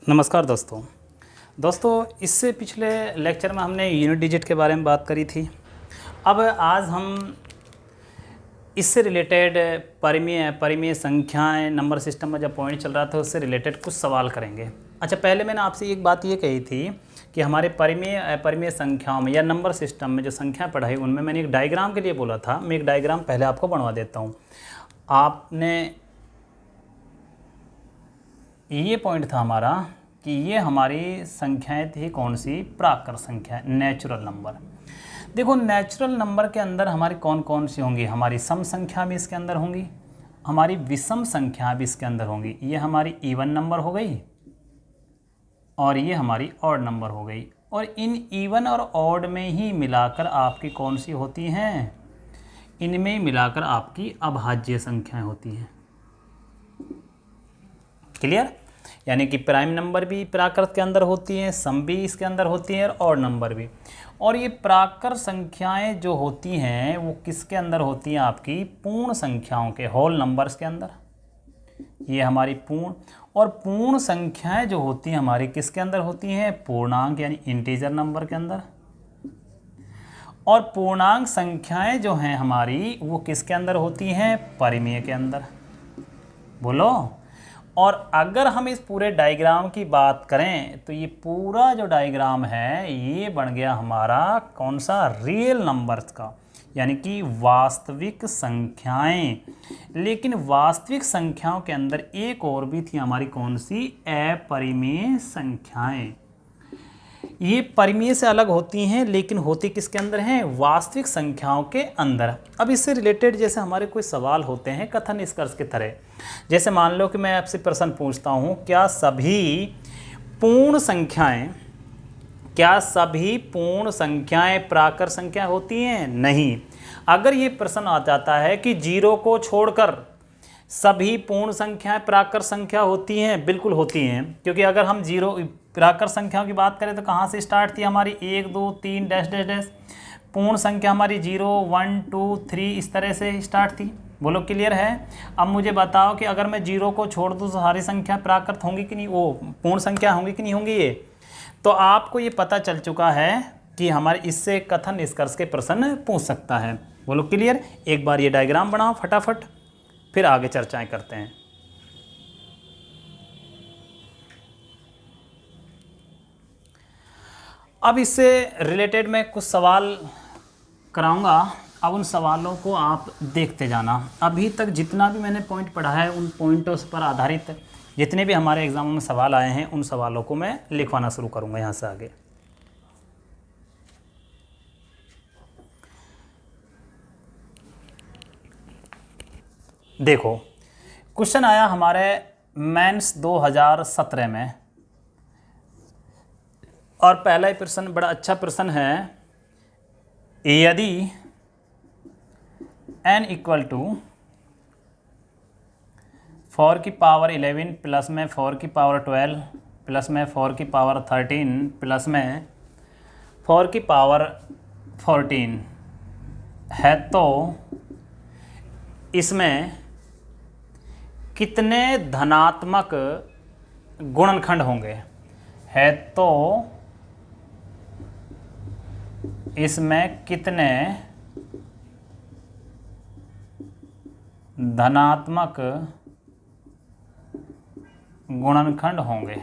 नमस्कार दोस्तों इससे पिछले लेक्चर में हमने यूनिट डिजिट के बारे में बात करी थी। अब आज हम इससे रिलेटेड परिमेय संख्याएं नंबर सिस्टम में जब पॉइंट चल रहा था उससे रिलेटेड कुछ सवाल करेंगे। अच्छा, पहले मैंने आपसे एक बात ये कही थी कि हमारे परिमेय संख्याओं में या नंबर सिस्टम में जो संख्या पढ़ाई उनमें मैंने एक डायग्राम के लिए बोला था। मैं एक डायग्राम पहले आपको बनवा देता हूँ। आपने ये पॉइंट था हमारा कि ये हमारी संख्याएं थी कौन सी, प्राकृत संख्या, नेचुरल नंबर। देखो नेचुरल नंबर के अंदर हमारी कौन कौन सी होंगी, हमारी सम संख्या भी इसके अंदर होंगी, हमारी विषम संख्या भी इसके अंदर होंगी। ये हमारी इवन नंबर हो गई और ये हमारी ऑड नंबर हो गई। और इन इवन और ऑड में ही मिलाकर आपकी कौन सी होती हैं, इनमें मिलाकर आपकी अभाज्य संख्याएं होती हैं। क्लियर? यानी कि प्राइम नंबर भी प्राकृत के अंदर होती हैं, सम भी इसके अंदर होती हैं और ऑड नंबर भी। और ये प्राकृत संख्याएं जो होती हैं वो किसके अंदर होती हैं, आपकी पूर्ण संख्याओं के, होल नंबर्स के अंदर। ये हमारी पूर्ण और पूर्ण संख्याएं जो होती हैं हमारी किसके अंदर होती हैं, पूर्णांक यानी इंटीजर नंबर के अंदर। और पूर्णांक संख्याएं जो हैं हमारी वो किसके अंदर होती हैं, परिमेय के अंदर। बोलो। और अगर हम इस पूरे डायग्राम की बात करें तो ये पूरा जो डायग्राम है ये बन गया हमारा कौन सा, रियल नंबर्स का, यानी कि वास्तविक संख्याएं। लेकिन वास्तविक संख्याओं के अंदर एक और भी थी हमारी कौन सी, अपरिमेय संख्याएं। ये परिमेय से अलग होती हैं लेकिन होती किसके अंदर हैं, वास्तविक संख्याओं के अंदर। अब इससे रिलेटेड जैसे हमारे कोई सवाल होते हैं कथन निष्कर्ष की तरह, जैसे मान लो कि मैं आपसे प्रश्न पूछता हूँ, क्या सभी पूर्ण संख्याएं प्राकृत संख्या होती हैं? नहीं। अगर ये प्रश्न आ जाता है कि जीरो को छोड़कर सभी पूर्ण संख्याएं प्राकृत संख्या होती हैं, बिल्कुल होती हैं। क्योंकि अगर हम जीरो प्राकृत संख्याओं की बात करें तो कहाँ से स्टार्ट थी हमारी, 1 2 3 डैश डैश डैश। पूर्ण संख्या हमारी 0 1 2 3 इस तरह से स्टार्ट थी। बोलो क्लियर है? अब मुझे बताओ कि अगर मैं 0 को छोड़ दूँ तो सारी संख्या प्राकृत होंगी कि नहीं, वो पूर्ण संख्या होंगी कि नहीं होंगी ये? तो आपको ये पता चल चुका है कि हमारे इससे कथन निष्कर्ष के प्रश्न पूछ सकता है। बोलो क्लियर? एक बार ये डायग्राम बनाओ फटाफट, फिर आगे चर्चाएं करते हैं। अब इससे रिलेटेड मैं कुछ सवाल कराऊंगा। अब उन सवालों को आप देखते जाना। अभी तक जितना भी मैंने पॉइंट पढ़ा है उन पॉइंटों पर आधारित जितने भी हमारे एग्जामों में सवाल आए हैं उन सवालों को मैं लिखवाना शुरू करूंगा यहाँ से आगे। देखो क्वेश्चन आया हमारे मेंस 2017 में और पहला ही प्रश्न बड़ा अच्छा प्रश्न है। यदि n इक्वल टू 4 की पावर 11 प्लस में 4 की पावर 12 प्लस में 4 की पावर 13 प्लस में 4 की पावर 14 है तो इसमें कितने धनात्मक गुणनखंड होंगे, है तो इसमें कितने धनात्मक गुणनखंड होंगे।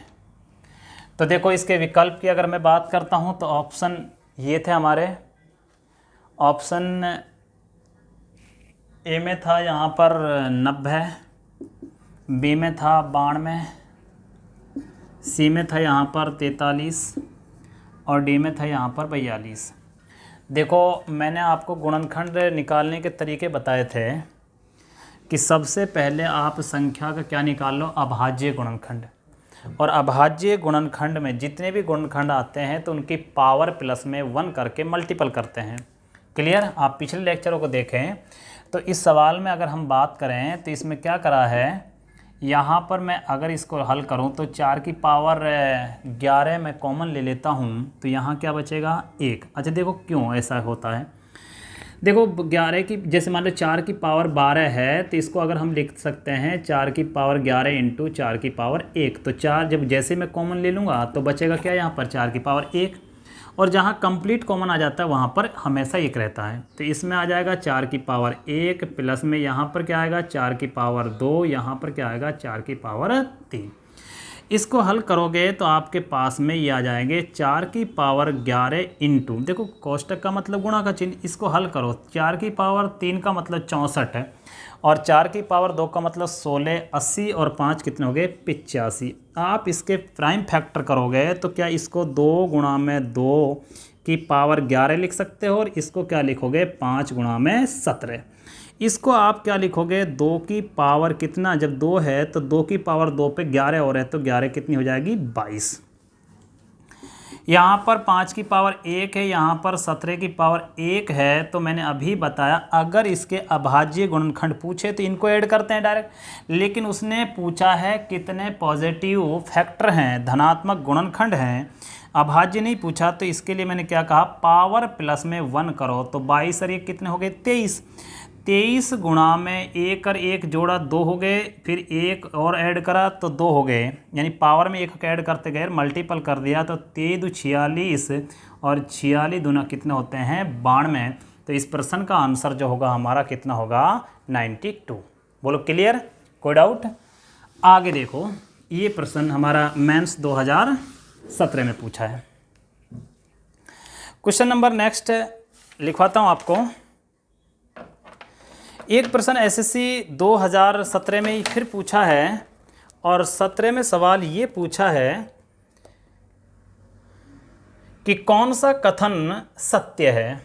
तो देखो इसके विकल्प की अगर मैं बात करता हूं तो ऑप्शन ये थे हमारे। ऑप्शन ए में था यहाँ पर 90, बी में था 92, सी में था यहाँ पर 43 और डी में था यहाँ पर 42। देखो मैंने आपको गुणनखंड निकालने के तरीके बताए थे कि सबसे पहले आप संख्या का क्या निकाल लो, अभाज्य गुणनखंड। और अभाज्य गुणनखंड में जितने भी गुणनखंड आते हैं तो उनकी पावर प्लस में 1 करके मल्टीपल करते हैं। क्लियर? आप पिछले लेक्चरों को देखें तो इस सवाल में अगर हम बात करें तो इसमें क्या करा है, यहाँ पर मैं अगर इसको हल करूँ तो 4 की पावर 11 मैं कॉमन ले लेता हूँ तो यहाँ क्या बचेगा, 1। अच्छा देखो क्यों ऐसा होता है, देखो 11 की, जैसे मान लो 4 की पावर 12 है, तो इसको अगर हम लिख सकते हैं 4 की पावर 11 इंटू 4 की पावर 1। तो 4 जब जैसे मैं कॉमन ले लूँगा तो बचेगा क्या यहाँ पर 4 की पावर 1, और जहाँ कंप्लीट कॉमन आ जाता है वहाँ पर हमेशा 1 रहता है। तो इसमें आ जाएगा 4 की पावर 1 प्लस में यहाँ पर क्या आएगा 4 की पावर 2, यहाँ पर क्या आएगा 4 की पावर 3। इसको हल करोगे तो आपके पास में ये आ जाएंगे 4 की पावर 11 इंटू, देखो कोष्टक का मतलब गुणा का चिन्ह, इसको हल करो 4 की पावर 3 का मतलब 64 है, और 4 की पावर 2 का मतलब 16, 80 और 5 कितने हो गए 85। आप इसके प्राइम फैक्टर करोगे तो क्या इसको 2 गुणा में 2 की पावर 11 लिख सकते हो, और इसको क्या लिखोगे 5 गुणा में 17। इसको आप क्या लिखोगे 2 की पावर कितना, जब 2 है तो 2 की पावर 2 पे 11 और है तो 11 कितनी हो जाएगी 22। यहाँ पर 5 की पावर 1 है, यहाँ पर 17 की पावर 1 है। तो मैंने अभी बताया अगर इसके अभाज्य गुणनखंड पूछे तो इनको ऐड करते हैं डायरेक्ट, लेकिन उसने पूछा है कितने पॉजिटिव फैक्टर हैं, धनात्मक गुणनखंड हैं, अभाज्य नहीं पूछा। तो इसके लिए मैंने क्या कहा पावर प्लस में 1 करो, तो 22 और 1 कितने हो गए 23। 23 गुणा में 1 और 1 जोड़ा 2 हो गए, फिर 1 और ऐड करा तो 2 हो गए, यानी पावर में 1 ऐड करते गए मल्टीपल कर दिया तो 23 दू 46 और 46 दूना कितने होते हैं 92। तो इस प्रश्न का आंसर जो होगा हमारा कितना होगा 92। बोलो क्लियर, कोई डाउट। आगे देखो ये प्रश्न हमारा मेंस 2017 में पूछा है। क्वेश्चन नंबर नेक्स्ट लिखवाता हूँ आपको। एक प्रश्न एसएससी 2017 में फिर पूछा है, और 17 में सवाल ये पूछा है कि कौन सा कथन सत्य है,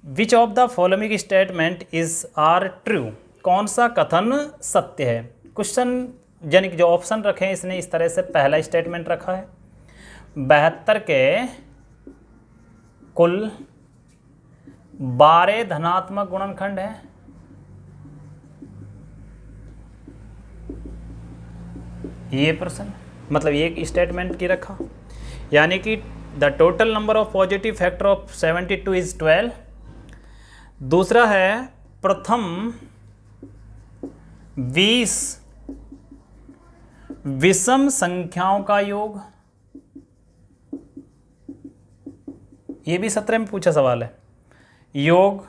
which of the following statement is are true, कौन सा कथन सत्य है। क्वेश्चन यानी कि जो ऑप्शन रखे हैं इसने इस तरह से पहला स्टेटमेंट रखा है 72 के कुल 12 धनात्मक गुणनखंड है, ये प्रश्न मतलब एक स्टेटमेंट की रखा, यानी कि the total number of positive factor of 72 is 12। दूसरा है प्रथम 20 विषम संख्याओं का योग, ये भी 17 में पूछा सवाल है, योग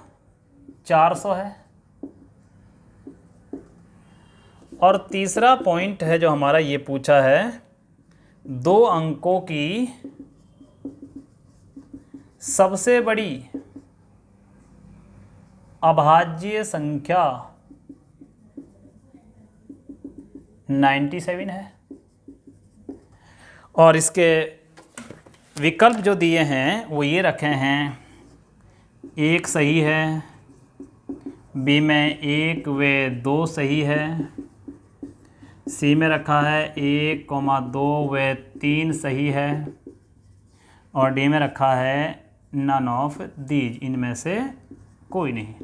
400 है। और तीसरा पॉइंट है जो हमारा ये पूछा है 2 अंकों की सबसे बड़ी अभाज्य संख्या 97 है, और इसके विकल्प जो दिए हैं वो ये रखे हैं 1 सही है, बी में 1 व 2 सही है, सी में रखा है 1,2 व 3 सही है, और डी में रखा है नन ऑफ दीज, इनमें से कोई नहीं।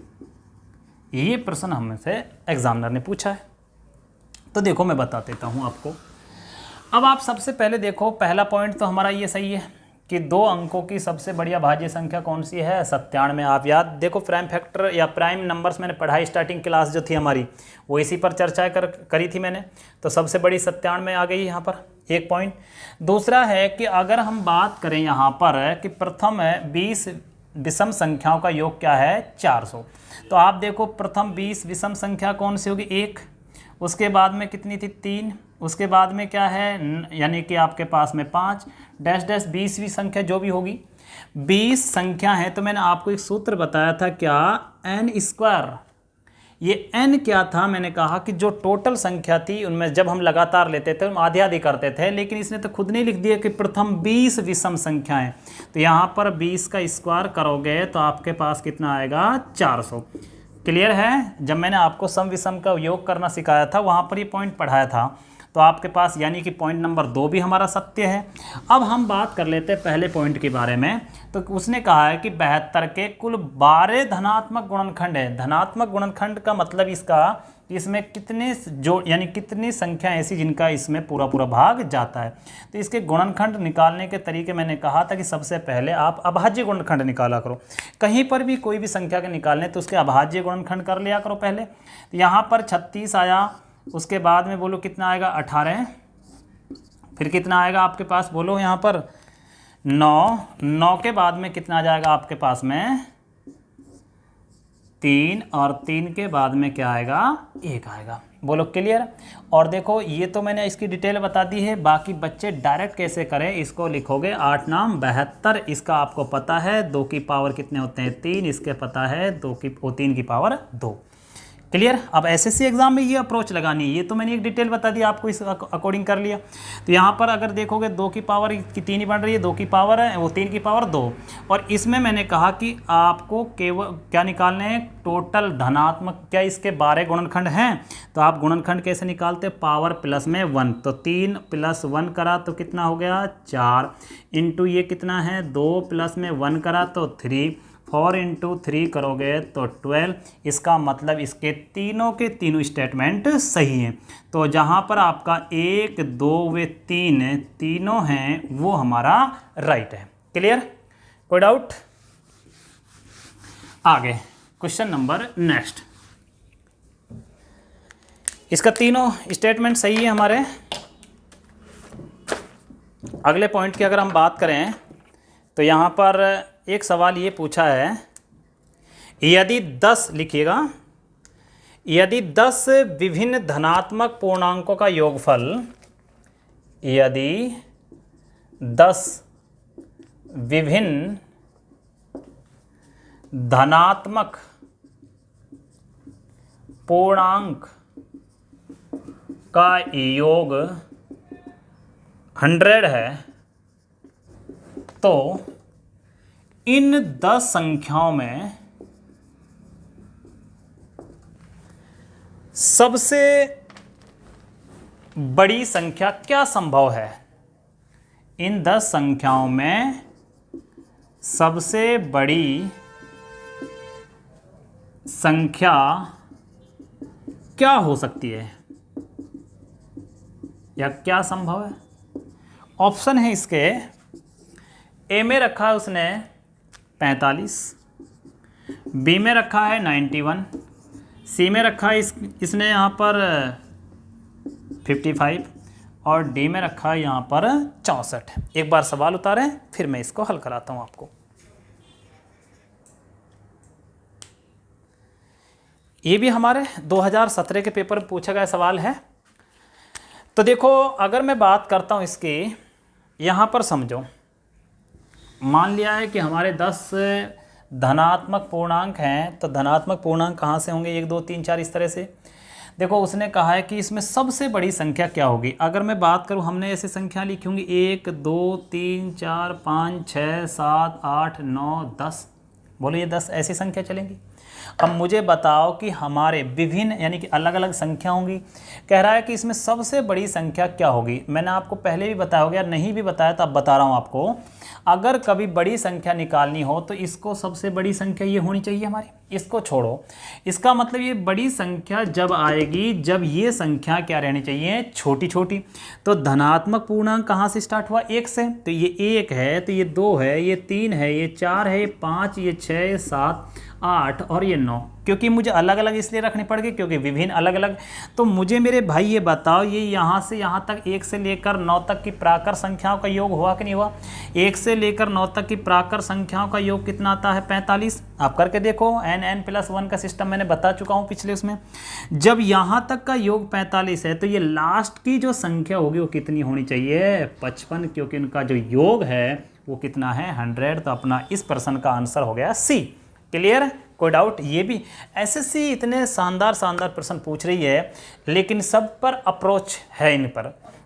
ये प्रश्न हमसे एग्जामिनर ने पूछा है। तो देखो मैं बता देता हूँ आपको। अब आप सबसे पहले देखो पहला पॉइंट तो हमारा ये सही है कि 2 अंकों की सबसे बढ़िया भाज्य संख्या कौन सी है 97। आप याद देखो प्राइम फैक्टर या प्राइम नंबर्स मैंने पढ़ाई स्टार्टिंग क्लास जो थी हमारी वो इसी पर चर्चा करी थी मैंने, तो सबसे बड़ी 97 आ गई यहाँ पर एक पॉइंट। दूसरा है कि अगर हम बात करें यहाँ पर कि प्रथम 20 विषम संख्याओं का योग क्या है 400, तो आप देखो प्रथम 20 विषम संख्या कौन सी होगी 1, उसके बाद में कितनी थी 3, उसके बाद में क्या है यानी कि आपके पास में 5 डैश डैश 20वीं संख्या जो भी होगी 20 संख्या है। तो मैंने आपको एक सूत्र बताया था क्या n², ये n क्या था, मैंने कहा कि जो टोटल संख्या थी उनमें जब हम लगातार लेते थे हम आधी आधी करते थे, लेकिन इसने तो खुद नहीं लिख दिया कि प्रथम 20 विषम संख्याएं, तो यहाँ पर 20 का स्क्वायर करोगे तो आपके पास कितना आएगा 400। क्लियर है। जब मैंने आपको सम विषम का योग करना सिखाया था वहाँ पर ये पॉइंट पढ़ाया था, तो आपके पास यानी कि पॉइंट नंबर 2 भी हमारा सत्य है। अब हम बात कर लेते हैं पहले पॉइंट के बारे में। तो उसने कहा है कि 72 के कुल 12 धनात्मक गुणनखंड है। धनात्मक गुणनखंड का मतलब इसका कि इसमें कितने जो यानी कितनी संख्या ऐसी जिनका इसमें पूरा पूरा भाग जाता है। तो इसके गुणनखंड निकालने के तरीके मैंने कहा था कि सबसे पहले आप अभाज्य गुणनखंड निकाला करो। कहीं पर भी कोई भी संख्या के निकालने तो उसके अभाज्य गुणनखंड कर लिया करो पहले। तो यहाँ पर 36 आया, उसके बाद में बोलो कितना आएगा 18, फिर कितना आएगा आपके पास बोलो यहाँ पर 9 के बाद में कितना आ जाएगा आपके पास में 3, और 3 के बाद में क्या आएगा 1 आएगा। बोलो क्लियर। और देखो ये तो मैंने इसकी डिटेल बता दी है, बाकी बच्चे डायरेक्ट कैसे करें इसको लिखोगे 8 नाम 72, इसका आपको पता है 2 की पावर कितने होते हैं 3, इसके पता है 3 की पावर 2। क्लियर। अब एसएससी एग्जाम में ये अप्रोच लगानी है, ये तो मैंने एक डिटेल बता दी आपको, इस अकॉर्डिंग कर लिया। तो यहाँ पर अगर देखोगे 2 की पावर की 3 ही बन रही है, 2 की पावर है वो 3 की पावर 2, और इसमें मैंने कहा कि आपको केवल क्या निकालने हैं टोटल धनात्मक, क्या इसके 12 गुणनखंड हैं। तो आप गुणनखंड कैसे निकालते, पावर प्लस में 1, तो 3 + 1 करा तो कितना हो गया 4, इंटू ये कितना है 2 + में 1 करा तो 3, 4 × 3 करोगे तो 12। इसका मतलब इसके तीनों के तीनों स्टेटमेंट सही हैं। तो जहाँ पर आपका 1, 2 व 3 तीनों हैं वो हमारा राइट है। क्लियर। कोई डाउट। आगे क्वेश्चन नंबर नेक्स्ट, इसका तीनों स्टेटमेंट सही है हमारे। अगले पॉइंट की अगर हम बात करें तो यहाँ पर एक सवाल ये पूछा है, यदि 10 लिखिएगा, यदि 10 विभिन्न धनात्मक पूर्णांकों का योगफल, यदि 10 विभिन्न धनात्मक पूर्णांक का योग 100 है तो इन 10 संख्याओं में सबसे बड़ी संख्या क्या संभव है। इन 10 संख्याओं में सबसे बड़ी संख्या क्या हो सकती है या क्या संभव है। ऑप्शन है इसके, ए में रखा है उसने 45, बी में रखा है 91, सी में रखा है इसने यहाँ पर 55, और डी में रखा है यहाँ पर 64। एक बार सवाल उतारें फिर मैं इसको हल कराता हूँ आपको। ये भी हमारे 2017 के पेपर में पूछा गया सवाल है। तो देखो अगर मैं बात करता हूँ इसकी, यहाँ पर समझो, मान लिया है कि हमारे 10 धनात्मक पूर्णांक हैं, तो धनात्मक पूर्णांक कहाँ से होंगे 1, 2, 3, 4 इस तरह से। देखो उसने कहा है कि इसमें सबसे बड़ी संख्या क्या होगी। अगर मैं बात करूँ, हमने ऐसे संख्या लिखी होंगी 1, 2, 3, 4, 5, 6, 7, 8, 9, 10। बोलो ये 10 ऐसी संख्या चलेंगी। अब मुझे बताओ कि हमारे विभिन्न यानी कि अलग अलग संख्या होंगी। कह रहा है कि इसमें सबसे बड़ी संख्या क्या होगी। मैंने आपको पहले भी बताया होगा, नहीं भी बताया तो अब बता रहा हूँ आपको। अगर कभी बड़ी संख्या निकालनी हो तो इसको सबसे बड़ी संख्या ये होनी चाहिए हमारी, इसको छोड़ो। इसका मतलब ये बड़ी संख्या जब आएगी जब ये संख्या क्या रहनी चाहिए, छोटी छोटी। तो धनात्मक पूर्णांक कहाँ से स्टार्ट हुआ, 1 से। तो ये 1 है, तो ये 2 है, ये 3 है, ये 4 है, ये 5, ये 6, 7, 8 और ये 9। क्योंकि मुझे अलग अलग इसलिए रखनी पड़ गई क्योंकि विभिन्न अलग अलग। तो मुझे मेरे भाई ये बताओ, ये यहाँ से यहाँ तक 1 से लेकर 9 तक की प्राकर संख्याओं का योग हुआ कि नहीं हुआ। 1 से लेकर 9 तक की प्राकर संख्याओं का योग कितना आता है, 45। आप करके देखो, n+1 का सिस्टम मैंने बता चुका हूँ पिछले उसमें। जब यहाँ तक का योग 45 है तो ये लास्ट की जो संख्या होगी वो कितनी होनी चाहिए, 55, क्योंकि उनका जो योग है वो कितना है, 100। तो अपना इस प्रश्न का आंसर हो गया सी। क्लियर। कोई डाउट। ये भी एसएससी इतने शानदार प्रश्न पूछ रही है, लेकिन सब पर अप्रोच है इन पर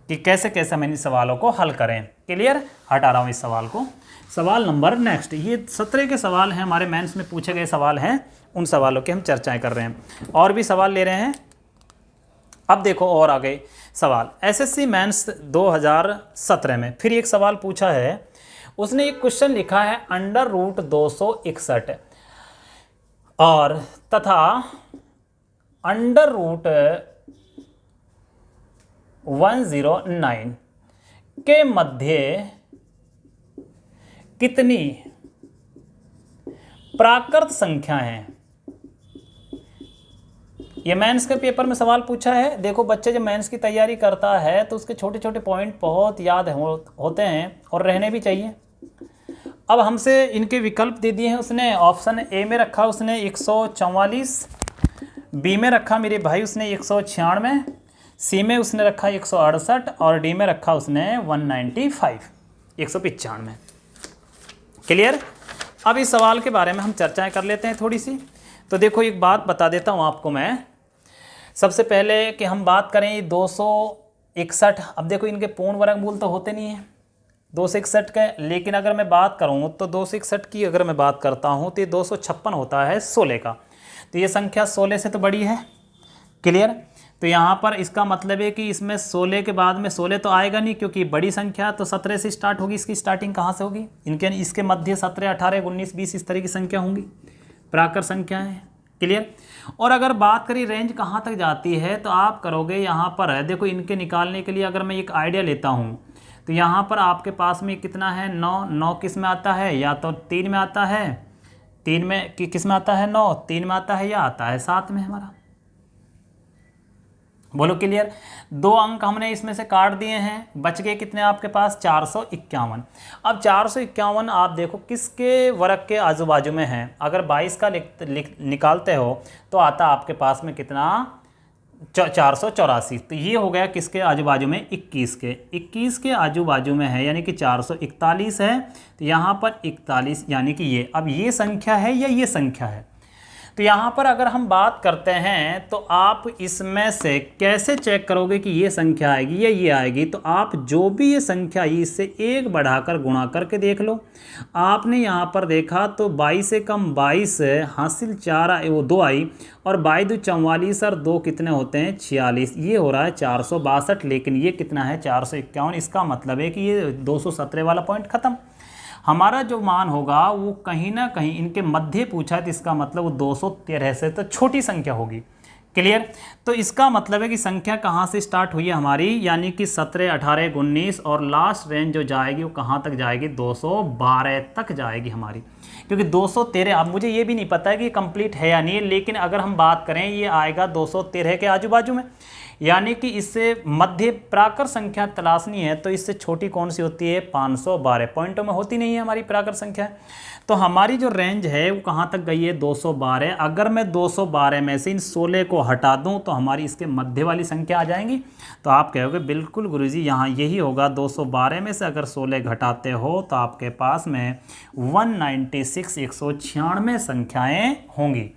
कि कैसे कैसे हम इन सवालों को हल करें। क्लियर। हटा रहा हूँ इस सवाल को। सवाल नंबर नेक्स्ट, ये 17 के सवाल हैं हमारे मेंस में पूछे गए सवाल हैं, उन सवालों की हम चर्चाएं कर रहे हैं और भी सवाल ले रहे हैं। अब देखो और आगे सवाल, एसएससी मेंस 2017 में फिर एक सवाल पूछा है। उसने एक क्वेश्चन लिखा है √261 और तथा अंडर रूट 109 के मध्य कितनी प्राकृत संख्या हैं? ये मेंस के पेपर में सवाल पूछा है। देखो बच्चे जब मेंस की तैयारी करता है तो उसके छोटे छोटे पॉइंट बहुत याद होते हैं और रहने भी चाहिए। अब हमसे इनके विकल्प दे दिए हैं उसने। ऑप्शन ए में रखा उसने 144, बी में रखा मेरे भाई उसने 196, सी में उसने रखा 168 और डी में रखा उसने 195, 195। क्लियर? अब इस सवाल के बारे में हम चर्चाएं कर लेते हैं थोड़ी सी। तो देखो एक बात बता देता हूं आपको मैं। सबसे पहले कि हम बात करें 261। अब देखो इनके पूर्ण वर्गमूल तो होते नहीं हैं 261 के, लेकिन अगर मैं बात करूं तो 261 की अगर मैं बात करता हूं तो ये 256 होता है 16 का। तो ये संख्या 16 से तो बड़ी है। क्लियर? तो यहाँ पर इसका मतलब है कि इसमें 16 के बाद में 16 तो आएगा नहीं, क्योंकि बड़ी संख्या तो 17 से स्टार्ट होगी। इसकी स्टार्टिंग कहाँ से होगी? इसके मध्य 17, 18, 19, 20 इस तरह की संख्या होंगी, प्राकृत संख्याएं। क्लियर? और अगर बात करें रेंज कहाँ तक जाती है तो आप करोगे यहाँ पर, देखो इनके निकालने के लिए अगर मैं एक आइडिया लेता हूँ तो यहाँ पर आपके पास में कितना है 9 किस में आता है? या तो 3 में आता है, 3 में किस में आता है 9, 3 में आता है या आता है 7 में हमारा। बोलो क्लियर? 2 अंक हमने इसमें से काट दिए हैं, बच गए कितने आपके पास? 451। अब 451 आप देखो किसके वर्ग के आजू बाजू में है। अगर 22 का निकालते हो तो आता आपके पास में कितना? 484। तो ये हो गया किसके आजू बाजू में? 21 के आजू बाजू में है, यानी कि 441 है। तो यहाँ पर 41 यानी कि ये, अब ये संख्या है या ये संख्या है? तो यहाँ पर अगर हम बात करते हैं तो आप इसमें से कैसे चेक करोगे कि ये संख्या आएगी या ये आएगी? तो आप जो भी ये संख्या आई इससे 1 बढ़ाकर गुणा करके देख लो। आपने यहाँ पर देखा तो 22 से कम 22 हासिल 4 आई, वो 2 आई, और 22 2 44 और 2 कितने होते हैं? 46। ये हो रहा है 462, लेकिन ये कितना है? 451। इसका मतलब है कि ये 217 वाला पॉइंट खत्म। हमारा जो मान होगा वो कहीं ना कहीं इनके मध्य पूछा है, तो इसका मतलब वो 213 से तो छोटी संख्या होगी। क्लियर? तो इसका मतलब है कि संख्या कहाँ से स्टार्ट हुई है हमारी, यानी कि 17, 18, 19 और लास्ट रेंज जो जाएगी वो कहाँ तक जाएगी? 212 तक जाएगी हमारी, क्योंकि 213 अब मुझे ये भी नहीं पता है कि कंप्लीट है या नहीं, लेकिन अगर हम बात करें ये आएगा 213 के आजू बाजू में, यानी कि इससे मध्य प्राकृत संख्या तलाशनी है तो इससे छोटी कौन सी होती है? 512। पॉइंटों में होती नहीं है हमारी प्राकृत संख्या। तो हमारी जो रेंज है वो कहाँ तक गई है? 212। अगर मैं 212 में से इन 16 को हटा दूं तो हमारी इसके मध्य वाली संख्या आ जाएंगी। तो आप कहोगे बिल्कुल गुरुजी यहाँ यही होगा, 212 में से अगर 16 घटाते हो तो आपके पास में 196 196 संख्याएँ होंगी।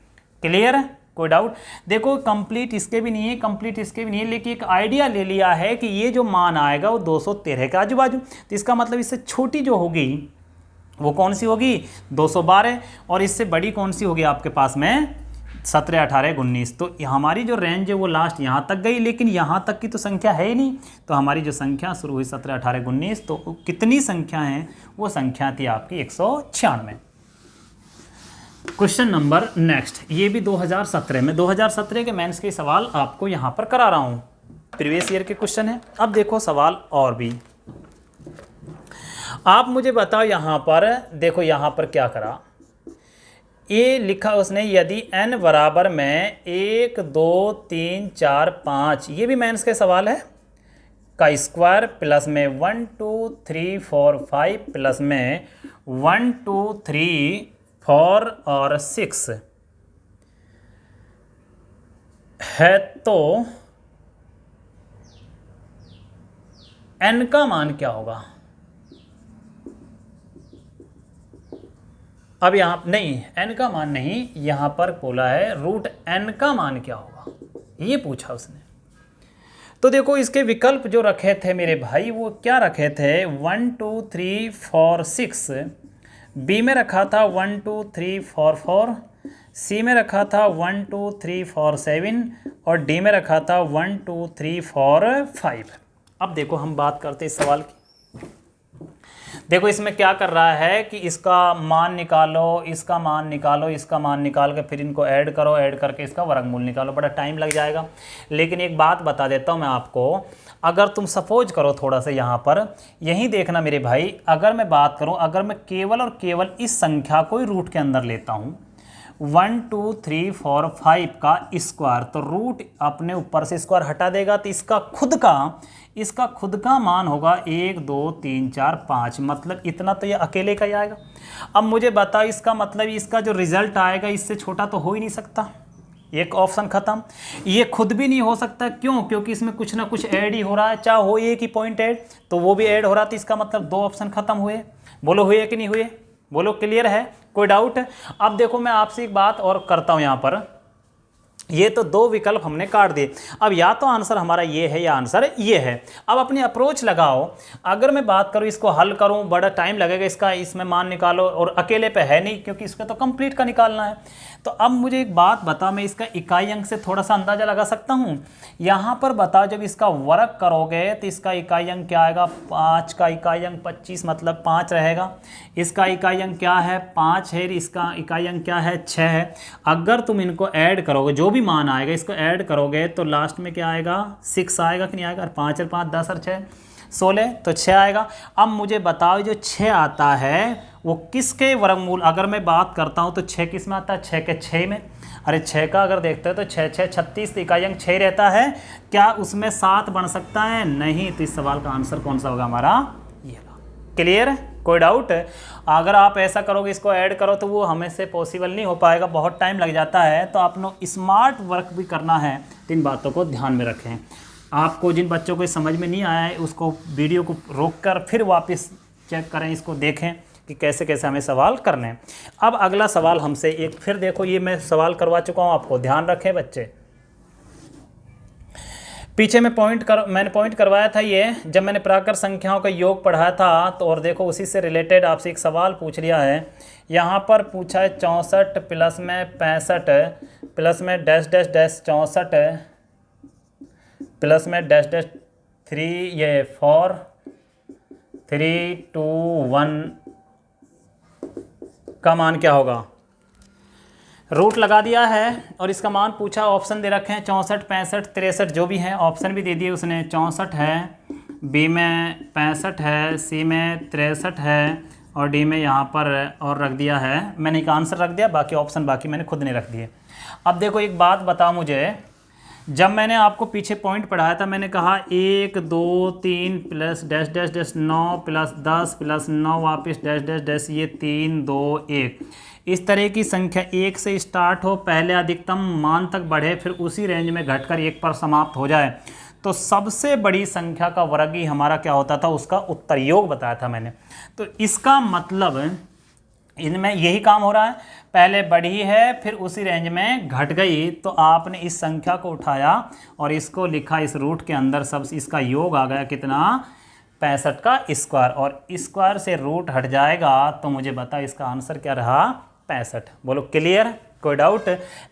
क्लियर? कोई डाउट? देखो कंप्लीट इसके भी नहीं है, कंप्लीट इसके भी नहीं है, लेकिन एक आइडिया ले लिया है कि ये जो मान आएगा वो 213 के आजू बाजू। तो इसका मतलब इससे छोटी जो होगी वो कौन सी होगी? 212। और इससे बड़ी कौन सी होगी आपके पास में? 17, 18, 19। तो हमारी जो रेंज है वो लास्ट यहाँ तक गई, लेकिन यहाँ तक की तो संख्या है ही नहीं। तो हमारी जो संख्या शुरू हुई 17, 18, 19, तो कितनी संख्या है? वो संख्या थी आपकी 196। क्वेश्चन नंबर नेक्स्ट, ये भी 2017 में, 2017 के मेंस के सवाल आपको यहाँ पर करा रहा हूँ, प्रीवियस ईयर के क्वेश्चन है। अब देखो सवाल और भी, आप मुझे बताओ यहाँ पर, देखो यहाँ पर क्या करा, ये लिखा उसने यदि n बराबर में 1 2 3 4 5, ये भी मेंस के सवाल है, का स्क्वायर प्लस में 1 2 3 4 5 प्लस में 1 2 3 4 और 6 है, तो n का मान क्या होगा? अब यहाँ नहीं, n का मान नहीं, यहाँ पर बोला है रूट n का मान क्या होगा, ये पूछा उसने। तो देखो इसके विकल्प जो रखे थे मेरे भाई वो क्या रखे थे? 1 2 3 4 6, बी में रखा था 1 2 3 4 4, सी में रखा था 1 2 3 4 7 और डी में रखा था 1 2 3 4 5। अब देखो हम बात करते इस सवाल की। देखो इसमें क्या कर रहा है कि इसका मान निकालो, इसका मान निकालो, इसका मान निकाल के फिर इनको ऐड करो, ऐड करके इसका वर्गमूल निकालो, बड़ा टाइम लग जाएगा। लेकिन एक बात बता देता हूँ मैं आपको, अगर तुम सपोज करो थोड़ा सा यहाँ पर यहीं देखना मेरे भाई, अगर मैं बात करूँ, अगर मैं केवल और केवल इस संख्या को ही रूट के अंदर लेता हूँ 1 2 3 4 5 का स्क्वायर, तो रूट अपने ऊपर से स्क्वायर हटा देगा, तो इसका खुद का मान होगा 1 2 3 4 5, मतलब इतना तो ये अकेले का ही आएगा। अब मुझे बताओ इसका मतलब इसका जो रिजल्ट आएगा इससे छोटा तो हो ही नहीं सकता। एक ऑप्शन खत्म। ये खुद भी नहीं हो सकता, क्यों? क्योंकि इसमें कुछ ना कुछ ऐड ही हो रहा है, चाहे हो एक ही पॉइंट ऐड तो वो भी ऐड हो रहा, तो इसका मतलब 2 ऑप्शन खत्म हुए। बोलो हुए कि नहीं हुए? बोलो क्लियर है? कोई डाउट? अब देखो मैं आपसे एक बात और करता हूं, यहां पर ये तो 2 विकल्प हमने काट दिए, अब या तो आंसर हमारा ये है या आंसर ये है। अब अपनी अप्रोच लगाओ, अगर मैं बात करूं इसको हल करूं बड़ा टाइम लगेगा, इसका इसमें मान निकालो, और अकेले पे है नहीं क्योंकि इसका तो कंप्लीट का निकालना है। तो अब मुझे एक बात बता, मैं इसका इकाई अंक से थोड़ा सा अंदाजा लगा सकता हूं। यहां पर बताओ जब इसका वर्ग करोगे तो इसका इकाई अंक क्या आएगा? 5 का इकाई अंक 25 मतलब 5 रहेगा। इसका इकाई अंक क्या है? 5 है। इसका इकाई अंक क्या है? 6 है। अगर तुम इनको ऐड करोगे, जो भी मान आएगा इसको ऐड करोगे तो लास्ट में क्या आएगा? 6 आएगा कि नहीं आएगा? 5 और 5 10 और 6 16, तो 6 आएगा। अब मुझे बताओ जो 6 आता है वो किसके वर्गमूल? अगर मैं बात करता हूं तो 6 किस में आता है? 6 के 6 में। अरे 6 का अगर देखते हो तो 6 6 36, इकाई अंक 6 रहता है, क्या उसमें 7 बन सकता है? नहीं। तो इस सवाल का आंसर कौन सा होगा हमारा? ये। क्लियर? कोई डाउट? अगर आप ऐसा करोगे, इसको ऐड करो, तो वो हमें से पॉसिबल नहीं हो पाएगा, बहुत टाइम लग जाता है। तो आपको स्मार्ट वर्क भी करना है, तो इन बातों को ध्यान में रखें। आपको जिन बच्चों को समझ में नहीं आया है उसको वीडियो को रोक कर फिर वापस चेक करें, इसको देखें कि कैसे कैसे हमें सवाल करने हैं। अब अगला सवाल हमसे एक फिर देखो, ये मैं सवाल करवा चुका हूँ, आपको ध्यान रखें बच्चे। पीछे में मैंने पॉइंट करवाया था, ये जब मैंने प्राकृत संख्याओं का योग पढ़ाया था, तो और देखो उसी से रिलेटेड आपसे एक सवाल पूछ लिया है। यहाँ पर पूछा है 64 प्लस में 65 प्लस में डैश डैश डैश 64 प्लस में डैश डैश 3 ये 4 3 2 1 का मान क्या होगा? रूट लगा दिया है और इसका मान पूछा, ऑप्शन दे रखे हैं 64 65 63 जो भी हैं, ऑप्शन भी दे दिए उसने। 64 है, बी में 65 है, सी में 63 है और डी में यहाँ पर और रख दिया है। मैंने एक आंसर रख दिया, बाकी ऑप्शन बाकी मैंने खुद नहीं रख दिए। अब देखो एक बात बताओ मुझे, जब मैंने आपको पीछे पॉइंट पढ़ाया था मैंने कहा 1 2 3 plus dash dash dash 9 plus 10 plus 9 वापस डैश डैश डैश ये 3 2 1, इस तरह की संख्या 1 से स्टार्ट हो, पहले अधिकतम मान तक बढ़े, फिर उसी रेंज में घटकर 1 पर समाप्त हो जाए, तो सबसे बड़ी संख्या का वर्ग ही हमारा क्या होता था? उसका उत्तर योग बताया था मैंने। तो इसका मतलब इनमें यही काम हो रहा है, पहले बढ़ी है फिर उसी रेंज में घट गई, तो आपने इस संख्या को उठाया और इसको लिखा इस रूट के अंदर, सब इसका योग आ गया कितना? 65 का स्क्वायर, और स्क्वायर से रूट हट जाएगा, तो मुझे बता इसका आंसर क्या रहा? 65। बोलो क्लियर? कोई डाउट?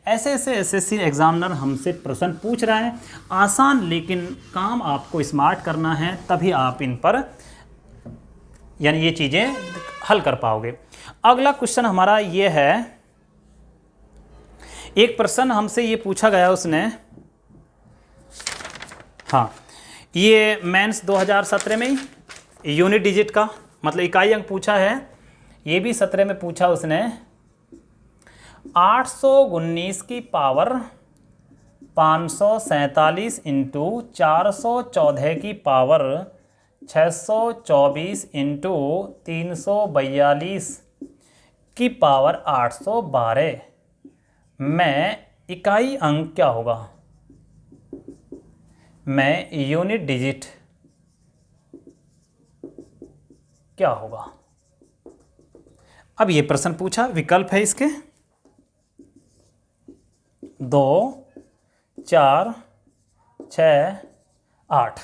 ऐसे ऐसे एसएससी एग्जामिनर हमसे प्रश्न पूछ रहे हैं, आसान, लेकिन काम आपको स्मार्ट करना है, तभी आप इन पर यानी ये चीज़ें हल कर पाओगे। अगला क्वेश्चन हमारा ये है, एक प्रश्न हमसे ये पूछा गया उसने, हाँ ये मेंस 2017 में ही यूनिट डिजिट का मतलब इकाई अंक पूछा है, ये भी 17 में पूछा उसने। 819 की पावर 547 इंटू 414 की पावर 624 इंटू 342 की पावर 812 में इकाई अंक क्या होगा? में यूनिट डिजिट क्या होगा? अब ये प्रश्न पूछा, विकल्प है इसके 2 4 6 8।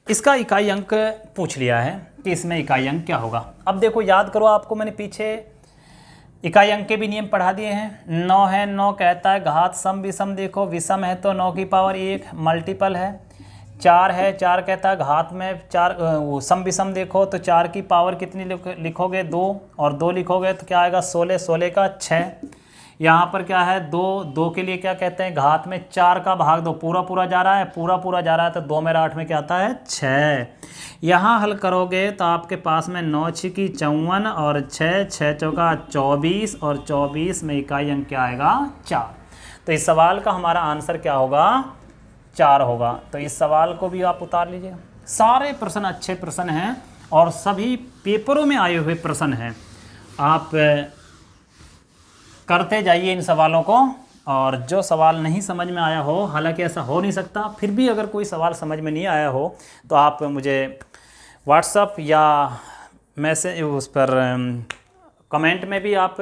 इसका इकाई अंक पूछ लिया है कि इसमें इकाई अंक क्या होगा। अब देखो याद करो, आपको मैंने पीछे इकाई अंक के भी नियम पढ़ा दिए हैं। 9 है, 9 कहता है घात सम विषम, देखो विषम है तो 9 की पावर 1 मल्टीपल है। 4 है, 4 कहता है घात में 4, वो सम विषम देखो तो 4 की पावर कितनी लिखोगे 2, और 2 लिखोगे तो क्या आएगा 16, 16 का 6। यहाँ पर क्या है 2, 2 के लिए क्या कहते हैं घात में 4 का भाग 2, पूरा पूरा जा रहा है, पूरा पूरा जा रहा है तो 2 मेरा 8 में क्या आता है 6। यहाँ हल करोगे तो आपके पास में 9 6 की 54 और 6 6 चौका 24 और 24 में इकाई अंक क्या आएगा 4। तो इस सवाल का हमारा आंसर क्या होगा 4 होगा। तो इस सवाल को भी आप उतार लीजिए। सारे प्रश्न अच्छे प्रश्न हैं और सभी पेपरों में आए हुए प्रश्न हैं, आप करते जाइए इन सवालों को। और जो सवाल नहीं समझ में आया हो, हालांकि ऐसा हो नहीं सकता, फिर भी अगर कोई सवाल समझ में नहीं आया हो तो आप मुझे व्हाट्सएप या मैसेज उस पर कमेंट में भी आप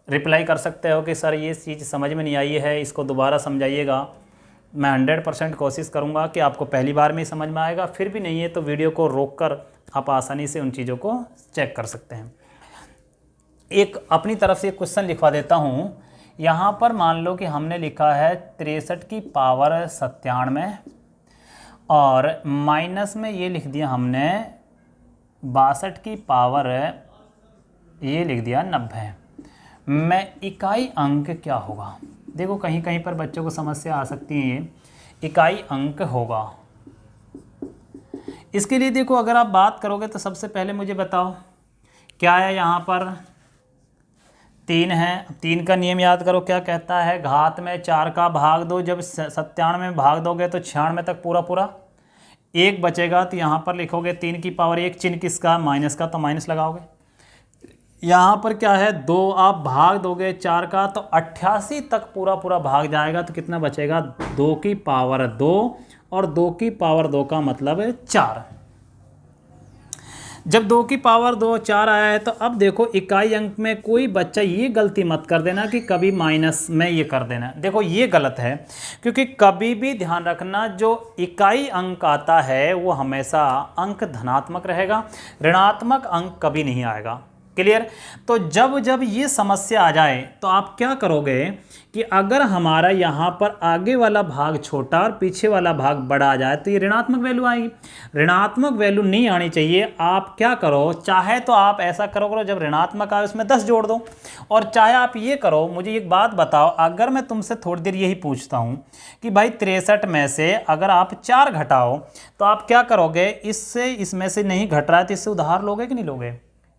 रिप्लाई कर सकते हो कि सर ये चीज़ समझ में नहीं आई है, इसको दोबारा समझाइएगा। मैं 100% कोशिश करूँगा कि आपको पहली बार में ही समझ में आएगा, फिर भी नहीं है तो वीडियो को रोककर आप आसानी से उन चीज़ों को चेक कर सकते हैं। एक अपनी तरफ से एक क्वेश्चन लिखवा देता हूँ। यहाँ पर मान लो कि हमने लिखा है 63 की पावर 97 और माइनस में ये लिख दिया हमने 62 की पावर ये लिख दिया 90 में इकाई अंक क्या होगा। देखो कहीं कहीं पर बच्चों को समस्या आ सकती है, इकाई अंक होगा। इसके लिए देखो अगर आप बात करोगे तो सबसे पहले मुझे बताओ क्या है, यहाँ पर 3 है। 3 का नियम याद करो, क्या कहता है घात में 4 का भाग दो, जब 97 में भाग दोगे तो 96 तक पूरा पूरा 1 बचेगा तो यहाँ पर लिखोगे 3 की पावर 1, चिन्ह किसका माइनस का तो माइनस लगाओगे। यहाँ पर क्या है 2 आप भाग दोगे 4 का तो 88 तक पूरा पूरा भाग जाएगा तो कितना बचेगा 2 की पावर 2 और 2 की पावर 2 का मतलब 4। जब 2 की पावर 2 4 आया है तो अब देखो इकाई अंक में कोई बच्चा ये गलती मत कर देना कि कभी माइनस में ये कर देना, देखो ये गलत है। क्योंकि कभी भी ध्यान रखना जो इकाई अंक आता है वो हमेशा अंक धनात्मक रहेगा, ऋणात्मक अंक कभी नहीं आएगा। क्लियर। तो जब जब ये समस्या आ जाए तो आप क्या करोगे कि अगर हमारा यहाँ पर आगे वाला भाग छोटा और पीछे वाला भाग बड़ा आ जाए तो ये ऋणात्मक वैल्यू आएगी। ऋणात्मक वैल्यू नहीं आनी चाहिए। आप क्या करो, चाहे तो आप ऐसा करो जब ऋणात्मक आए उसमें 10 जोड़ दो, और चाहे आप ये करो। मुझे एक बात बताओ, अगर मैं तुमसे थोड़ी देर यही पूछता हूँ कि भाई 63 में से अगर आप 4 घटाओ तो आप क्या करोगे, इससे इसमें से नहीं घट रहा है तो इससे उधार लोगे कि नहीं लोगे।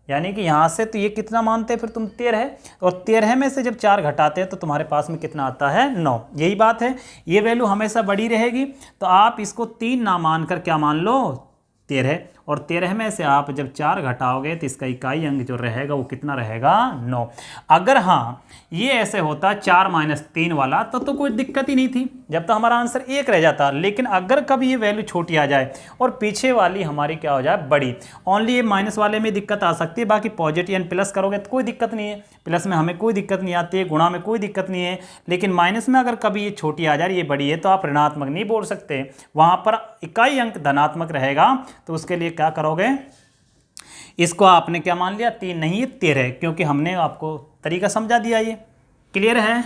यानी कि यहाँ से तो ये कितना मानते हैं फिर तुम 13, और 13 में से जब 4 घटाते हैं तो तुम्हारे पास में कितना आता है 9। यही बात है, ये वैल्यू हमेशा बड़ी रहेगी। तो आप इसको 3 ना मानकर क्या मान लो 13, और 13 में से आप जब 4 घटाओगे तो इसका इकाई अंक जो रहेगा वो कितना रहेगा 9। अगर हाँ ये ऐसे होता 4 - 3 वाला तो कोई दिक्कत ही नहीं थी, जब तो हमारा आंसर 1 रह जाता। लेकिन अगर कभी ये वैल्यू छोटी आ जाए और पीछे वाली हमारी क्या हो जाए बड़ी, ओनली ये माइनस वाले में दिक्कत आ सकती है, बाकी पॉजिटिव यानी प्लस करोगे तो कोई दिक्कत नहीं है। प्लस में हमें कोई दिक्कत नहीं आती है, गुणा में कोई दिक्कत नहीं है। लेकिन माइनस में अगर कभी ये छोटी आ जाए ये बड़ी है तो आप ऋणात्मक नहीं बोल सकते, वहाँ पर इकाई अंक धनात्मक रहेगा। तो उसके लिए क्या करोगे, इसको आपने क्या मान लिया 3 नहीं 13, क्योंकि हमने आपको तरीका समझा दिया। ये क्लियर है।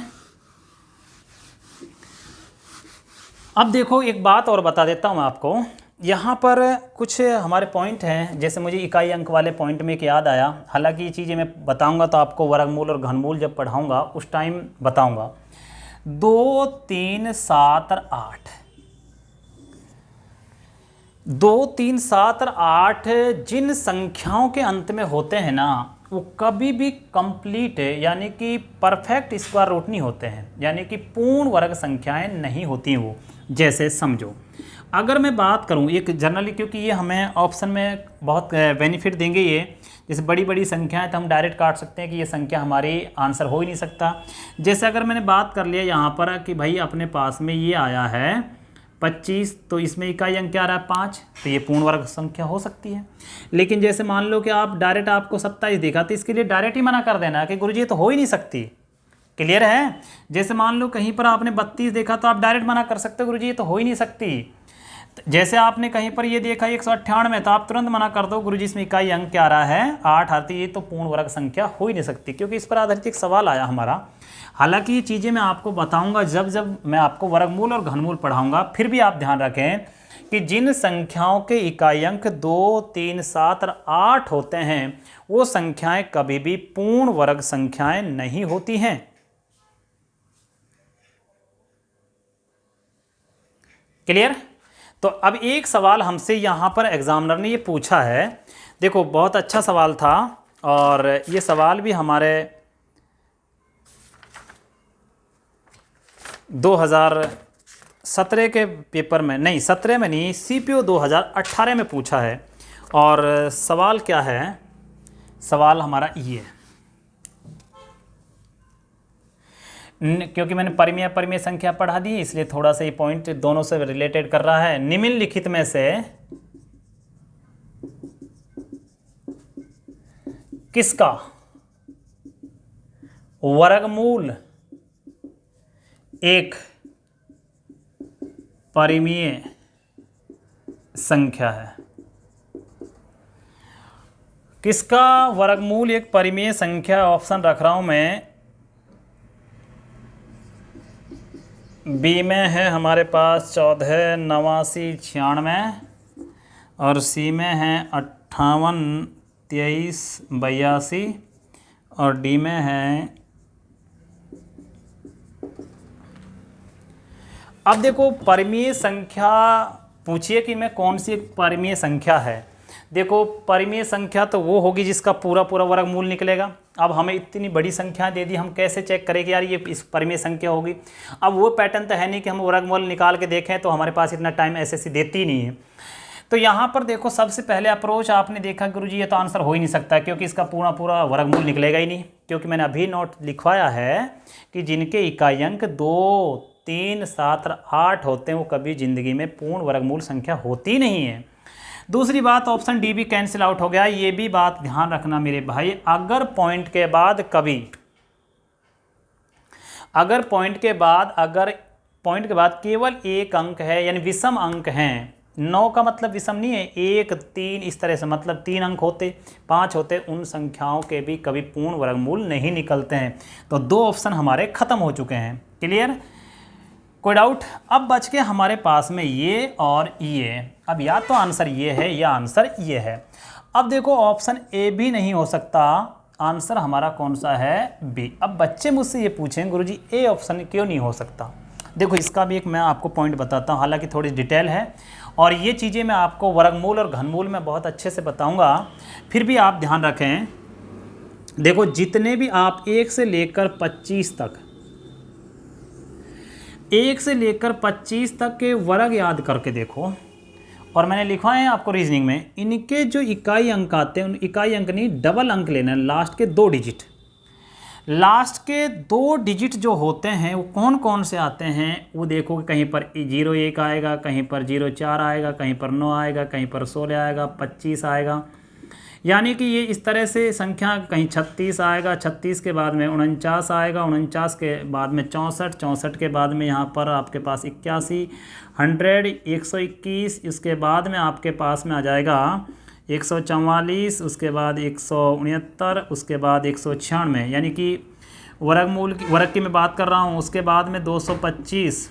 अब देखो एक बात और बता देता हूं आपको, यहाँ पर कुछ हमारे पॉइंट हैं। जैसे मुझे इकाई अंक वाले पॉइंट में एक याद आया, हालांकि ये चीज़ें मैं बताऊंगा तो आपको वर्गमूल और घनमूल जब पढ़ाऊंगा उस टाइम बताऊंगा। 2 3 7 और 8, 2 3 7 और 8 जिन संख्याओं के अंत में होते हैं ना वो कभी भी कंप्लीट है, यानी कि परफेक्ट स्क्वायर रूट नहीं होते हैं, यानी कि पूर्ण वर्ग संख्याएं नहीं होती वो। जैसे समझो, अगर मैं बात करूं एक जनरली, क्योंकि ये हमें ऑप्शन में बहुत बेनिफिट देंगे ये, जैसे बड़ी बड़ी संख्याएं तो हम डायरेक्ट काट सकते हैं कि ये संख्या हमारी आंसर हो ही नहीं सकता। जैसे अगर मैंने बात कर लिया यहाँ पर कि भाई अपने पास में ये आया है 25, तो इसमें इकाई अंक क्या आ रहा है 5, तो ये पूर्ण वर्ग संख्या हो सकती है। लेकिन जैसे मान लो कि आप डायरेक्ट आपको 27 देखा तो इसके लिए डायरेक्ट ही मना कर देना कि गुरुजी ये तो हो ही नहीं सकती। क्लियर है। जैसे मान लो कहीं पर आपने 32 देखा तो आप डायरेक्ट मना कर सकते हो गुरुजी ये तो हो ही नहीं सकती। जैसे आपने कहीं पर ये देखा 198 तो आप तुरंत मना कर दो गुरुजी इसमें इकाई अंक क्या आ रहा है 8 आती, ये तो पूर्ण वर्ग संख्या हो ही नहीं सकती, क्योंकि इस पर आधारित एक सवाल आया हमारा। हालांकि ये चीज़ें मैं आपको बताऊंगा जब जब मैं आपको वर्गमूल और घनमूल पढ़ाऊंगा। फिर भी आप ध्यान रखें कि जिन संख्याओं के इकाई अंक 2, 3, 7 और 8 होते हैं वो संख्याएं कभी भी पूर्ण वर्ग संख्याएं नहीं होती हैं। क्लियर? तो अब एक सवाल हमसे यहां पर एग्जामिनर ने ये पूछा है, देखो बहुत अच्छा सवाल था, और ये सवाल भी हमारे 2017 के पेपर में, नहीं 17 में नहीं, CPO 2018 में पूछा है। और सवाल क्या है? सवाल हमारा ये है, क्योंकि मैंने परिमेय संख्या पढ़ा दी इसलिए थोड़ा सा ये पॉइंट दोनों से रिलेटेड कर रहा है। निम्नलिखित में से किसका वर्गमूल एक परिमेय संख्या है? किसका वर्गमूल एक परिमेय संख्या? ऑप्शन रख रहा हूं मैं। बी में है हमारे पास 14, 89, 96, और सी में है 58, 23, 82, और डी में है। अब देखो परिमेय संख्या पूछिए कि मैं कौन सी परिमेय संख्या है। देखो परिमेय संख्या तो वो होगी जिसका पूरा पूरा वर्गमूल निकलेगा। अब हमें इतनी बड़ी संख्या दे दी, हम कैसे चेक करें कि यार ये इस परिमेय संख्या होगी? अब वो पैटर्न तो है नहीं कि हम वर्गमूल निकाल के देखें, तो हमारे पास इतना टाइम SSC देती नहीं है। तो यहाँ पर देखो सबसे पहले अप्रोच आपने देखा गुरुजी ये तो आंसर हो ही नहीं सकता, क्योंकि इसका पूरा पूरा वर्गमूल निकलेगा ही नहीं, क्योंकि मैंने अभी नोट लिखवाया है कि जिनके इकाई अंक 2, 3, 7 और 8 होते हैं वो कभी ज़िंदगी में पूर्ण वर्गमूल संख्या होती नहीं है। दूसरी बात, ऑप्शन डी भी कैंसिल आउट हो गया। ये भी बात ध्यान रखना मेरे भाई, अगर पॉइंट के बाद केवल एक अंक है, यानी विषम अंक हैं, 9 का मतलब विषम नहीं है, 1, 3 इस तरह से, मतलब 3 अंक होते, 5 होते, उन संख्याओं के भी कभी पूर्ण वर्गमूल नहीं निकलते हैं। तो 2 ऑप्शन हमारे खत्म हो चुके हैं। क्लियर? कोई डाउट? अब बच के हमारे पास में ये और ये। अब या तो आंसर ये है या आंसर ये है। अब देखो ऑप्शन ए भी नहीं हो सकता, आंसर हमारा कौन सा है? बी। अब बच्चे मुझसे ये पूछें गुरुजी ए ऑप्शन क्यों नहीं हो सकता? देखो इसका भी एक मैं आपको पॉइंट बताता हूँ, हालांकि थोड़ी डिटेल है, और ये चीज़ें मैं आपको वर्गमूल और घनमूल में बहुत अच्छे से बताऊँगा। फिर भी आप ध्यान रखें, देखो जितने भी आप 1 से लेकर 25 तक, 1 से लेकर 25 तक के वर्ग याद करके देखो, और मैंने लिखा है आपको रीजनिंग में, इनके जो इकाई अंक आते हैं, उन इकाई अंक नहीं डबल अंक लेना है, लास्ट के 2 डिजिट। लास्ट के 2 डिजिट जो होते हैं वो कौन कौन से आते हैं वो देखोगे, कहीं पर 01 आएगा, कहीं पर 04 आएगा, कहीं पर 9 आएगा, कहीं पर 16 आएगा, 25 आएगा, यानी कि ये इस तरह से संख्या, कहीं 36 आएगा, 36 के बाद में 49 आएगा, 49 के बाद में 64, 64 के बाद में यहाँ पर आपके पास 81, 100, 121, इसके बाद में आपके पास में आ जाएगा 144, उसके बाद 169, उसके बाद 196, यानी कि वर्ग की मैं बात कर रहा हूँ। उसके बाद में 225।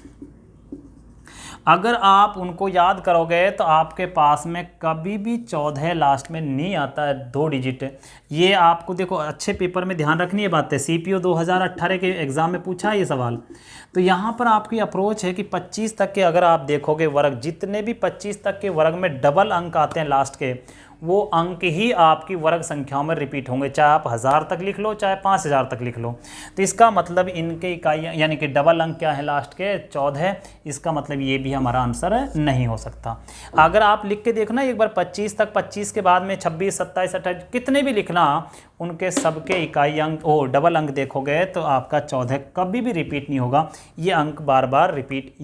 अगर आप उनको याद करोगे तो आपके पास में कभी भी 14 लास्ट में नहीं आता है, 2 डिजिट। ये आपको देखो अच्छे पेपर में ध्यान रखनी है बातें, CPO 2018 के एग्ज़ाम में पूछा है ये सवाल। तो यहाँ पर आपकी अप्रोच है कि 25 तक के अगर आप देखोगे वर्ग, जितने भी 25 तक के वर्ग में डबल अंक आते हैं लास्ट के, वो अंक ही आपकी वर्ग संख्याओं में रिपीट होंगे, चाहे आप 1000 तक लिख लो, चाहे 5000 तक लिख लो। तो इसका मतलब इनके इकाइयाँ यानी कि डबल अंक क्या है लास्ट के? 14। इसका मतलब ये भी हमारा आंसर नहीं हो सकता। अगर आप लिख के देखना एक बार 25 तक, 25 के बाद में 26, 27, 28 कितने भी लिखना, उनके सबके इकाई अंक डबल अंक देखोगे तो आपका 14 कभी भी रिपीट नहीं होगा। ये अंक बार बार रिपीट,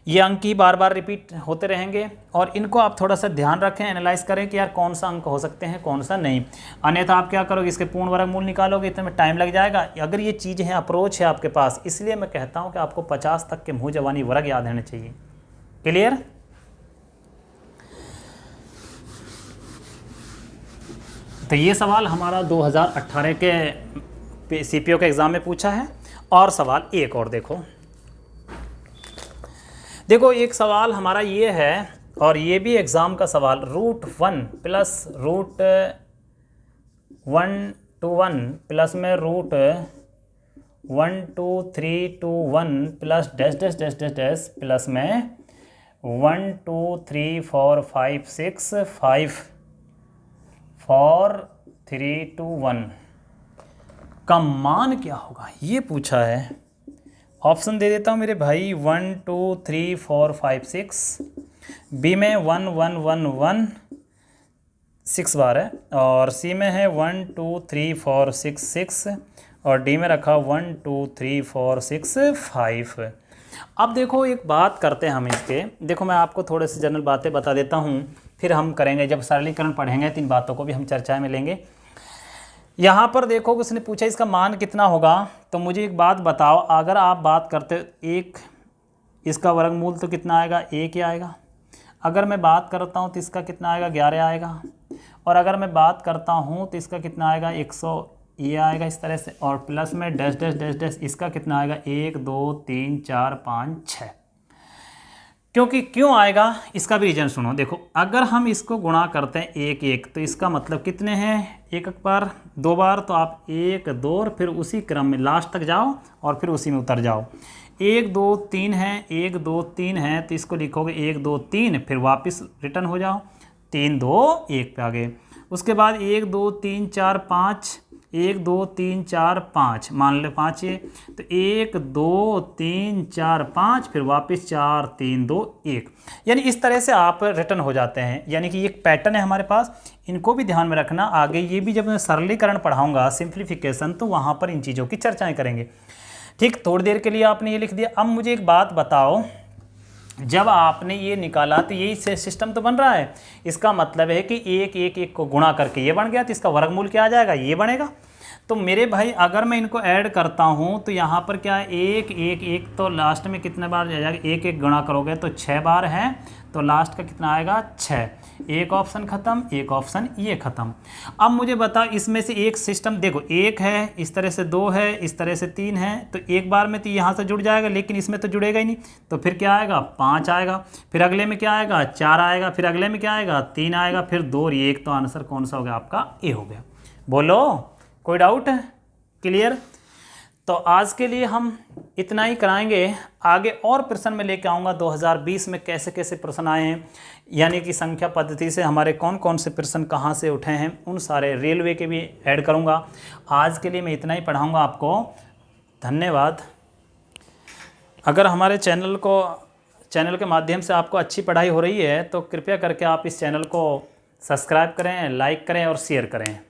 ये अंक ही बार बार रिपीट होते रहेंगे, और इनको आप थोड़ा सा ध्यान रखें, एनालाइज करें कि यार कौन सा अंक हो सकते हैं, कौन सा नहीं। अन्यथा आप क्या करोगे, इसके पूर्ण वर्गमूल निकालोगे, इतने में टाइम लग जाएगा। अगर ये चीज़ें हैं, अप्रोच है आपके पास, इसलिए मैं कहता हूं कि आपको 50 तक के मुँह जवानी वर्ग याद रहने चाहिए। क्लियर? तो ये सवाल हमारा 2018 के CPO के एग्ज़ाम में पूछा है, और सवाल एक और देखो एक सवाल हमारा ये है, और ये भी एग्ज़ाम का सवाल, √1 प्लस √1 प्लस में √1 2 3 2 1 plus dash dash dash dash dash plus में 1 2 3 4 5 6 5 4 3 2 1 का मान क्या होगा, ये पूछा है। ऑप्शन दे देता हूँ मेरे भाई, 1 2 3 4 5 6, बी में 1 1 1 1 6 बार है, और सी में है 1 2 3 4 6 6, और डी में रखा 1 2 3 4 6 5। अब देखो एक बात करते हैं हम इसके, देखो मैं आपको थोड़े से जनरल बातें बता देता हूँ, फिर हम करेंगे जब सरलीकरण पढ़ेंगे तो इन बातों को भी हम चर्चा में लेंगे। यहाँ पर देखो उसने पूछा इसका मान कितना होगा, तो मुझे एक बात बताओ, अगर आप बात करते एक, इसका वर्गमूल तो कितना आएगा, 1 ही आएगा। अगर मैं बात करता हूँ तो इसका कितना आएगा, 11 आएगा। और अगर मैं बात करता हूँ तो इसका कितना आएगा, 100 ये आएगा इस तरह से, और प्लस में डैश डैश डैश डैश इसका कितना आएगा, 1 2 3 4 5 6। क्योंकि क्यों आएगा इसका भी रीजन सुनो। देखो अगर हम इसको गुणा करते हैं 1 1, तो इसका मतलब कितने हैं, एक बार 2 बार, तो आप 1 2 और फिर उसी क्रम में लास्ट तक जाओ और फिर उसी में उतर जाओ। 1 2 3 है, 1 2 3 है, तो इसको लिखोगे 1 2 3, फिर वापस रिटर्न हो जाओ, 3 2 1 पे आ गए। उसके बाद 1 2 3 4 5, 1 2 3 4 5, मान ले 5 ये, तो 1 2 3 4 5, फिर वापस 4 3 2 1, यानी इस तरह से आप रिटर्न हो जाते हैं। यानी कि एक पैटर्न है हमारे पास, इनको भी ध्यान में रखना। आगे ये भी जब मैं सरलीकरण पढ़ाऊंगा, सिंप्लीफिकेशन, तो वहाँ पर इन चीज़ों की चर्चाएँ करेंगे। ठीक, थोड़ी देर के लिए आपने ये लिख दिया। अब मुझे एक बात बताओ, जब आपने ये निकाला तो यही सिस्टम तो बन रहा है, इसका मतलब है कि 1 1 1 को गुणा करके ये बन गया, तो इसका वर्गमूल क्या आ जाएगा, ये बनेगा। तो मेरे भाई अगर मैं इनको ऐड करता हूँ तो यहाँ पर क्या है, 1 1 1, तो लास्ट में कितने बार जाएगा, 1 1 गुणा करोगे तो 6 बार है, तो लास्ट का कितना आएगा, 6। एक ऑप्शन ख़त्म, एक ऑप्शन ये ख़त्म। अब मुझे बता, इसमें से एक सिस्टम देखो, 1 है, इस तरह से 2 है, इस तरह से 3 है, तो एक बार में तो यहाँ से जुड़ जाएगा, लेकिन इसमें तो जुड़ेगा ही नहीं, तो फिर क्या आएगा, 5 आएगा। फिर अगले में क्या आएगा, 4 आएगा। फिर अगले में क्या आएगा, 3 आएगा। फिर 2 और 1, तो आंसर कौन सा हो गया आपका, ए हो गया। बोलो कोई डाउट है, क्लियर? तो आज के लिए हम इतना ही कराएंगे। आगे और प्रश्न में लेके आऊँगा 2020 में कैसे कैसे प्रश्न आए हैं, यानी कि संख्या पद्धति से हमारे कौन कौन से प्रश्न कहाँ से उठे हैं, उन सारे रेलवे के भी ऐड करूँगा। आज के लिए मैं इतना ही पढ़ाऊँगा आपको। धन्यवाद। अगर हमारे चैनल के माध्यम से आपको अच्छी पढ़ाई हो रही है तो कृपया करके आप इस चैनल को सब्सक्राइब करें, लाइक करें और शेयर करें।